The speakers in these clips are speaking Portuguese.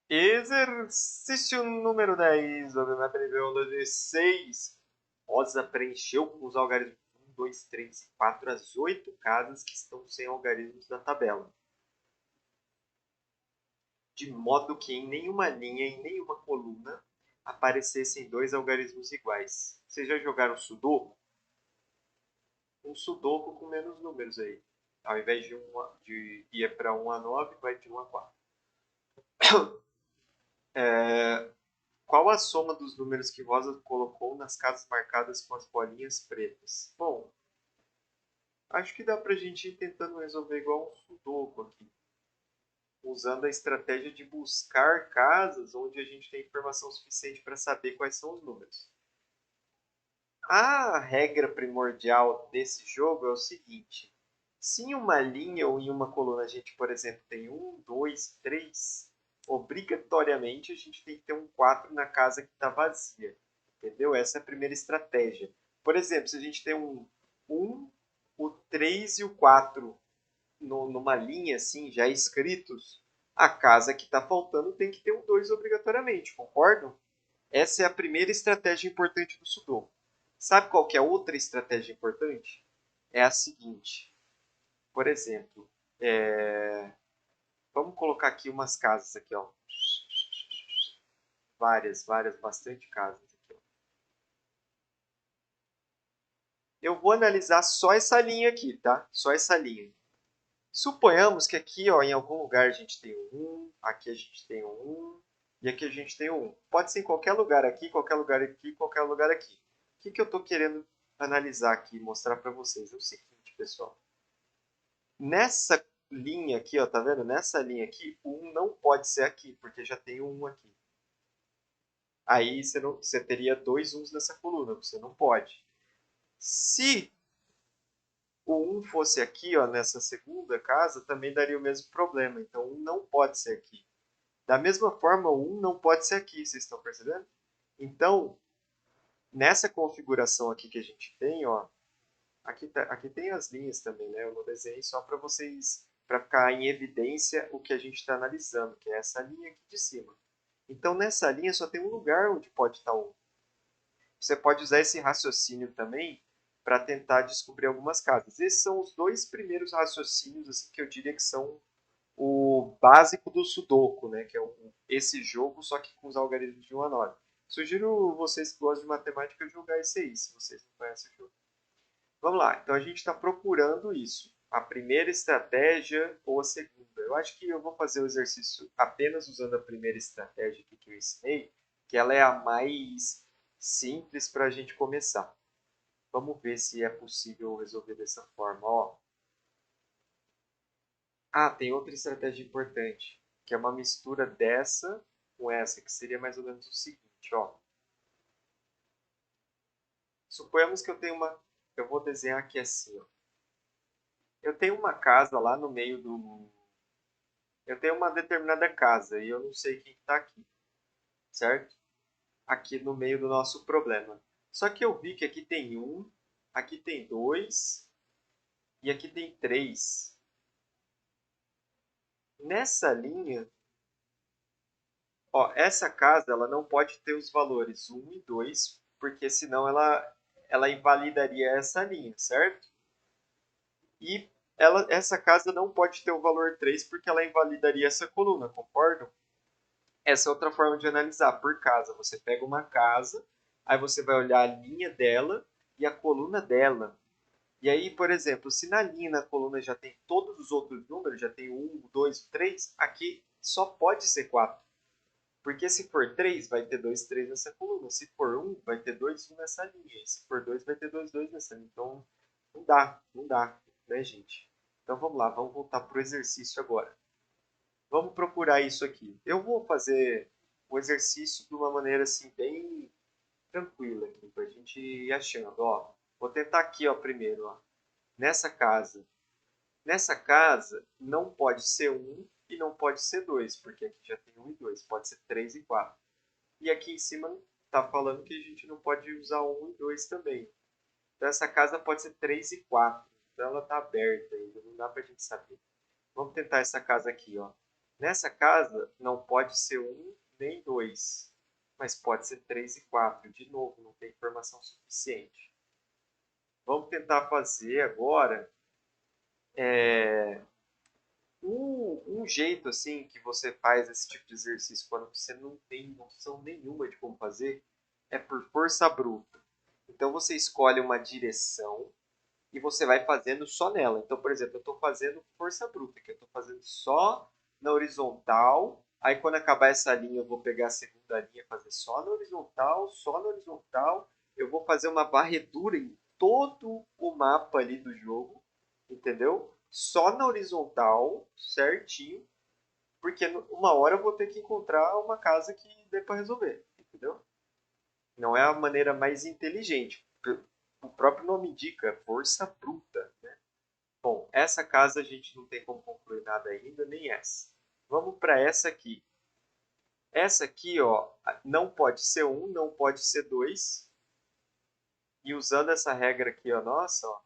Exercício número 10 do nível 16. Rosa preencheu com os algarismos 1, 2, 3 e 4 as 8 casas que estão sem algarismos da tabela. De modo que em nenhuma linha e nenhuma coluna aparecessem dois algarismos iguais. Vocês já jogaram Sudoku? Um Sudoku com menos números aí. Ao invés de ir para 1 a 9, vai de 1 a 4. Qual a soma dos números que Rosa colocou nas casas marcadas com as bolinhas pretas? Bom, acho que dá pra gente ir tentando resolver igual um Sudoku aqui. Usando a estratégia de buscar casas onde a gente tem informação suficiente para saber quais são os números. A regra primordial desse jogo é o seguinte: se em uma linha ou em uma coluna a gente, por exemplo, tem 1, 2, 3, obrigatoriamente a gente tem que ter um 4 na casa que está vazia. Entendeu? Essa é a primeira estratégia. Por exemplo, se a gente tem um 1, o 3 e o 4 numa linha assim, já escritos, a casa que está faltando tem que ter um 2 obrigatoriamente, concordam? Essa é a primeira estratégia importante do Sudoku. Sabe qual que é a outra estratégia importante? É a seguinte. Por exemplo, vamos colocar aqui umas casas aqui, ó. Várias, bastante casas aqui, ó. Eu vou analisar só essa linha aqui, tá? Só essa linha. Suponhamos que aqui, ó, em algum lugar a gente tem um 1, aqui a gente tem um 1 e aqui a gente tem um 1. Pode ser em qualquer lugar aqui, qualquer lugar aqui, qualquer lugar aqui. O que eu estou querendo analisar aqui e mostrar para vocês? É o seguinte, pessoal. Nessa linha aqui, ó, tá vendo? Nessa linha aqui, o 1 não pode ser aqui, porque já tem um 1 aqui. Aí você teria dois 1s nessa coluna, você não pode. Se o 1 fosse aqui, ó, nessa segunda casa, também daria o mesmo problema. Então, o 1 não pode ser aqui. Da mesma forma, o 1 não pode ser aqui, vocês estão percebendo? Então, nessa configuração aqui que a gente tem, ó, aqui tem as linhas também, né? Eu não desenhei só para vocês, para ficar em evidência o que a gente está analisando, que é essa linha aqui de cima. Então, nessa linha só tem um lugar onde pode estar o 1. Você pode usar esse raciocínio também para tentar descobrir algumas casas. Esses são os dois primeiros raciocínios assim, que eu diria que são o básico do Sudoku, né? Que é esse jogo, só que com os algarismos de 1 a 9. Sugiro vocês que gostam de matemática jogar esse aí, se vocês não conhecem o jogo. Vamos lá, então a gente está procurando isso. A primeira estratégia ou a segunda. Eu acho que eu vou fazer o exercício apenas usando a primeira estratégia que eu ensinei, que ela é a mais simples para a gente começar. Vamos ver se é possível resolver dessa forma. Ó. Ah, tem outra estratégia importante, que é uma mistura dessa com essa, que seria mais ou menos o seguinte, ó. Suponhamos que eu tenho uma... Eu vou desenhar aqui assim, ó. Eu tenho uma casa lá no meio do... Eu tenho uma determinada casa e eu não sei quem está aqui, certo? Aqui no meio do nosso problema. Só que eu vi que aqui tem um, aqui tem dois e aqui tem três. Nessa linha, ó, essa casa ela não pode ter os valores um e 2, porque senão ela invalidaria essa linha, certo? E essa casa não pode ter o valor 3 porque ela invalidaria essa coluna, concordam? Essa é outra forma de analisar por casa. Você pega uma casa, aí você vai olhar a linha dela e a coluna dela. E aí, por exemplo, se na linha e na coluna já tem todos os outros números, já tem um, 2, 3, aqui só pode ser 4. Porque se for 3, vai ter 2, 3 nessa coluna. Se for 1, vai ter 2, 1 nessa linha. E se for 2, vai ter 2, 2 nessa linha. Então, não dá, né, gente? Então vamos lá, vamos voltar para o exercício agora. Vamos procurar isso aqui. Eu vou fazer o exercício de uma maneira assim, bem tranquila aqui, para a gente ir achando. Ó, vou tentar aqui ó, primeiro. Ó. Nessa casa. Nessa casa não pode ser 1 e não pode ser 2, porque aqui já tem 1 e 2. Pode ser 3 e 4. E aqui em cima está falando que a gente não pode usar 1 e 2 também. Então essa casa pode ser 3 e 4. Então ela está aberta ainda, não dá para a gente saber. Vamos tentar essa casa aqui. Ó. Nessa casa, não pode ser 1 nem 2, mas pode ser 3 e 4. De novo, não tem informação suficiente. Vamos tentar fazer agora um jeito assim que você faz esse tipo de exercício quando você não tem noção nenhuma de como fazer, é por força bruta. Então você escolhe uma direção e você vai fazendo só nela. Então, por exemplo, eu estou fazendo força bruta, que eu estou fazendo só na horizontal. Aí quando acabar essa linha, eu vou pegar a segunda linha, fazer só na horizontal, só na horizontal. Eu vou fazer uma varredura em todo o mapa ali do jogo, entendeu? Só na horizontal, certinho, porque uma hora eu vou ter que encontrar uma casa que dê para resolver, entendeu? Não é a maneira mais inteligente. O próprio nome indica, força bruta, né? Bom, essa casa a gente não tem como concluir nada ainda, nem essa. Vamos para essa aqui. Essa aqui, ó, não pode ser 1, não pode ser 2. E usando essa regra aqui, ó, nossa, ó,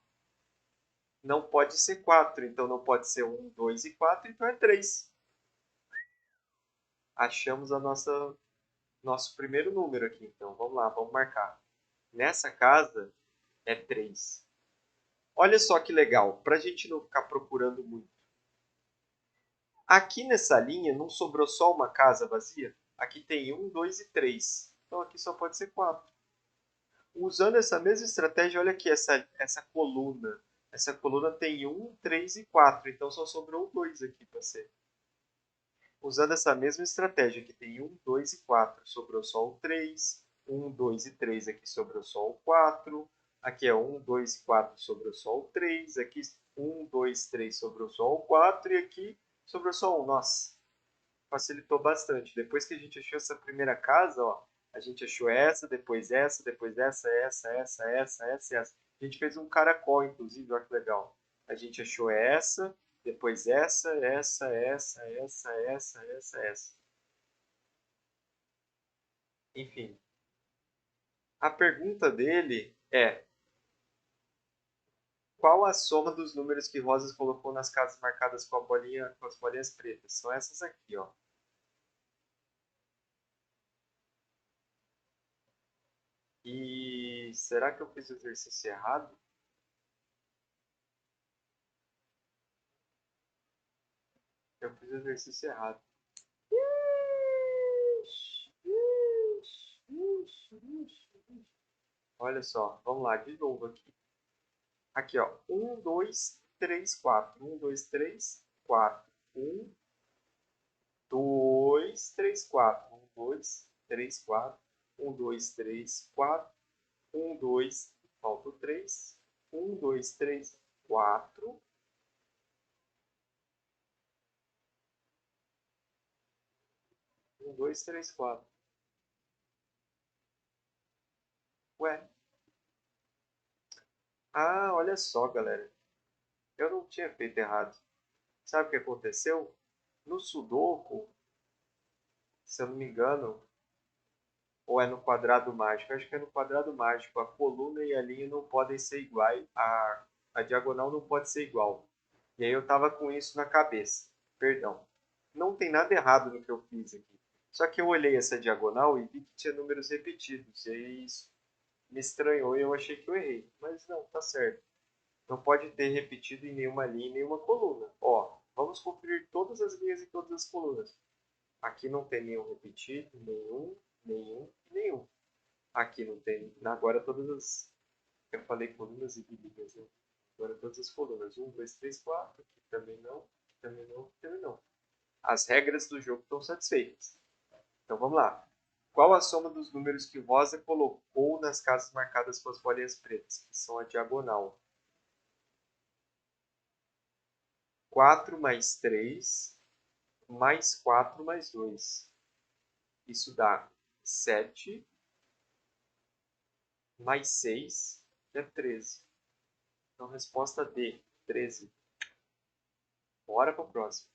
não pode ser 4. Então não pode ser 1, 2 e 4, então é 3. Achamos a nosso primeiro número aqui. Então vamos lá, vamos marcar. Nessa casa é 3. Olha só que legal, para a gente não ficar procurando muito. Aqui nessa linha não sobrou só uma casa vazia? Aqui tem 1, 2 e 3. Então aqui só pode ser 4. Usando essa mesma estratégia, olha aqui essa coluna. Essa coluna tem 1, 3 e 4. Então só sobrou 2 aqui para ser. Usando essa mesma estratégia, aqui tem 1, 2 e 4. Sobrou só o 3. 1, 2 e 3, aqui sobrou só o 4. Aqui é 1, 2 e 4, sobrou só o 3. Aqui 1, 2, 3, sobrou só o 4. E aqui sobrou só 1. Nossa, facilitou bastante. Depois que a gente achou essa primeira casa, ó, a gente achou essa, depois essa, depois essa. A gente fez um caracol, inclusive, olha que legal. A gente achou essa, depois essa. Enfim, a pergunta dele é: qual a soma dos números que Rosas colocou nas casas marcadas com a bolinha, com as bolinhas pretas? São essas aqui, ó. E será que eu fiz o exercício errado? Eu fiz o exercício errado. Olha só, vamos lá, de novo aqui. Aqui, ó. 1, 2, 3, 4. 1, 2, 3, 4. 1, 2, 3, 4. 1, 2, 3, 4. 1, 2, 3, 4. 1, 2, falta o 3. 1, 2, 3, 4. 1, 2, 3, 4. Ué. Ah, olha só, galera. Eu não tinha feito errado. Sabe o que aconteceu? No Sudoku, se eu não me engano, ou é no quadrado mágico? Acho que é no quadrado mágico. A coluna e a linha não podem ser iguais. A diagonal não pode ser igual. E aí eu estava com isso na cabeça. Perdão. Não tem nada errado no que eu fiz aqui. Só que eu olhei essa diagonal e vi que tinha números repetidos. E aí isso me estranhou e eu achei que eu errei. Mas não, tá certo. Não pode ter repetido em nenhuma linha e nenhuma coluna. Ó, vamos conferir todas as linhas e todas as colunas. Aqui não tem nenhum repetido, nenhum. Aqui não tem. Agora todas as. Eu falei colunas e linhas, né? Agora todas as colunas. 1, 2, 3, 4. Aqui também não. Aqui também não. Aqui também não. As regras do jogo estão satisfeitas. Então vamos lá. Qual a soma dos números que Rosa colocou nas casas marcadas com as bolinhas pretas, que são a diagonal? 4 mais 3 mais 4 mais 2. Isso dá 7 mais 6 é 13. Então, resposta D, 13. Bora para o próximo.